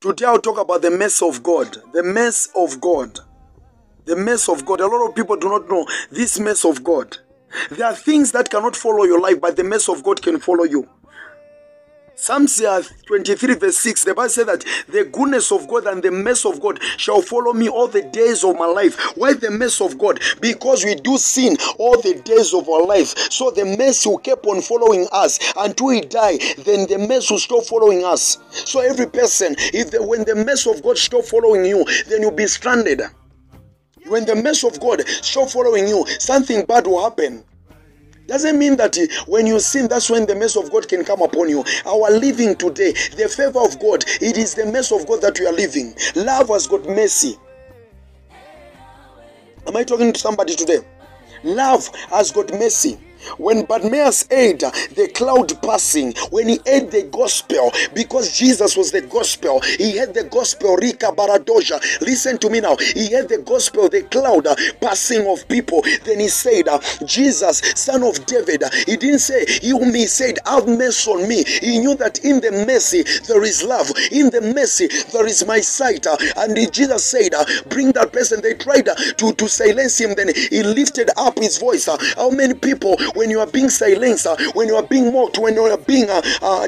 Today I'll talk about the mercy of God. The mercy of God. The mercy of God. A lot of people do not know this mercy of God. There are things that cannot follow your life, but the mercy of God can follow you. Psalms 23 verse 6, the Bible says that the goodness of God and the mercy of God shall follow me all the days of my life. Why the mercy of God? Because we do sin all the days of our life. So the mercy will keep on following us until we die. Then the mercy will stop following us. So every person, when the mercy of God stop following you, then you'll be stranded. When the mercy of God stop following you, something bad will happen. Doesn't mean that when you sin, that's when the mercy of God can come upon you. Our living today, the favor of God, it is the mercy of God that we are living. Love has got mercy. Am I talking to somebody today? Love has got mercy. When Bartimaeus heard the cloud passing, when he heard the gospel, because Jesus was the gospel, he heard the gospel, Rika Baradoja. Listen to me now. He heard the gospel, the cloud passing of people. Then he said, Jesus, son of David. He didn't say, heal me. He said, have mercy on me. He knew that in the mercy there is love. In the mercy there is my sight. And Jesus said, bring that person. They tried to silence him. Then he lifted up his voice. How many people, when you are being silenced, when you are being mocked, when you are being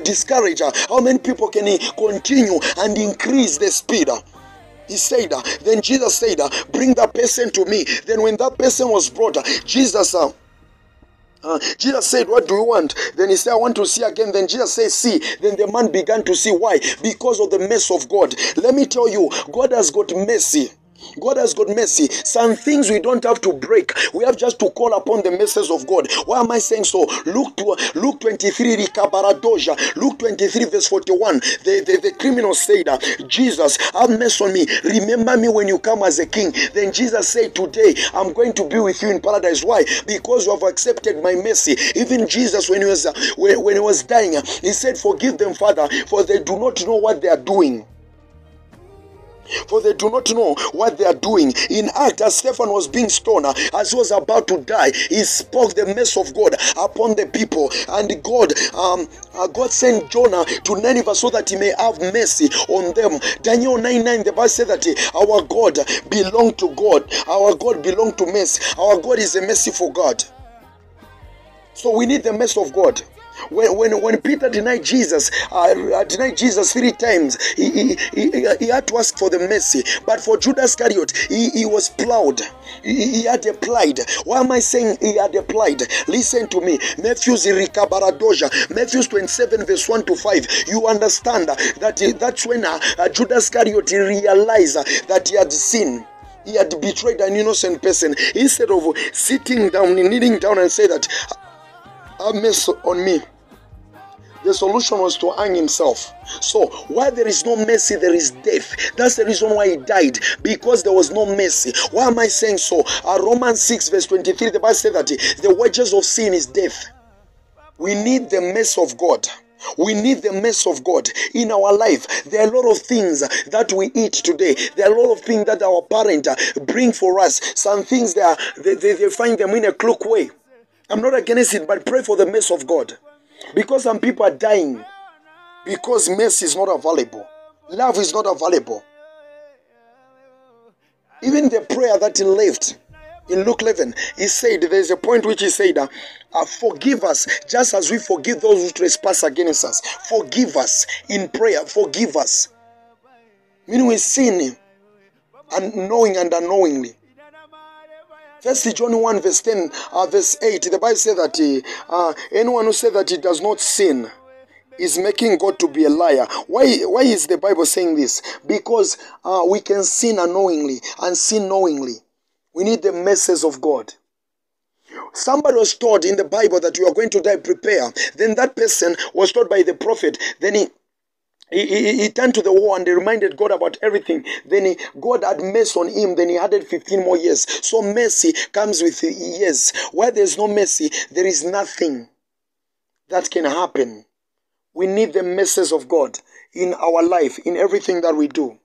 discouraged, how many people can he continue and increase the speed? He said, then Jesus said, bring that person to me. Then when that person was brought, Jesus said, what do you want? Then he said, I want to see again. Then Jesus said, see. Then the man began to see. Why? Because of the mercy of God. Let me tell you, God has got mercy. God has got mercy. Some things we don't have to break. We have just to call upon the mercies of God. Why am I saying so? Luke 23, Luke 23 verse 41. The criminal said, Jesus, have mercy on me. Remember me when you come as a king. Then Jesus said, today I'm going to be with you in paradise. Why? Because you have accepted my mercy. Even Jesus, when he was dying, he said, forgive them, Father, for they do not know what they are doing. For they do not know what they are doing. In Acts, as Stephen was being stoned, as he was about to die, he spoke the mercy of God upon the people. And God sent Jonah to Nineveh so that he may have mercy on them. Daniel 9:9, the Bible said that our God belonged to God. Our God belonged to mercy. Our God is a merciful God. So we need the mercy of God. When Peter denied Jesus 3 times, he had to ask for the mercy. But for Judas Iscariot, he was plowed. He had applied. Why am I saying he had applied? Listen to me. Matthew 27 verse 1 to 5. You understand that that's when Judas Iscariot realized that he had sinned. He had betrayed an innocent person. Instead of sitting down, kneeling down and say that, have mercy on me, the solution was to hang himself. So while there is no mercy, there is death. That's the reason why he died, because there was no mercy. Why am I saying so? Romans 6 verse 23, the Bible says that the wages of sin is death. We need the mercy of God. We need the mercy of God in our life. There are a lot of things that we eat today. There are a lot of things that our parents bring for us. Some things they find them in a crook way. I'm not against it, but pray for the mercy of God. Because some people are dying because mercy is not available. Love is not available. Even the prayer that he left in Luke 11, he said, there's a point which he said, forgive us just as we forgive those who trespass against us. Forgive us in prayer. Forgive us. Meaning we sin unknowing and unknowingly. First John 1 verse 10, verse 8, the Bible says that anyone who says that he does not sin is making God to be a liar. Why is the Bible saying this? Because we can sin unknowingly and sin knowingly. We need the mercies of God. Somebody was told in the Bible that you are going to die, prepare. Then that person was told by the prophet. Then he turned to the wall and he reminded God about everything. Then God had mercy on him. Then he added 15 more years. So mercy comes with years. Where there's no mercy, there is nothing that can happen. We need the mercies of God in our life, in everything that we do.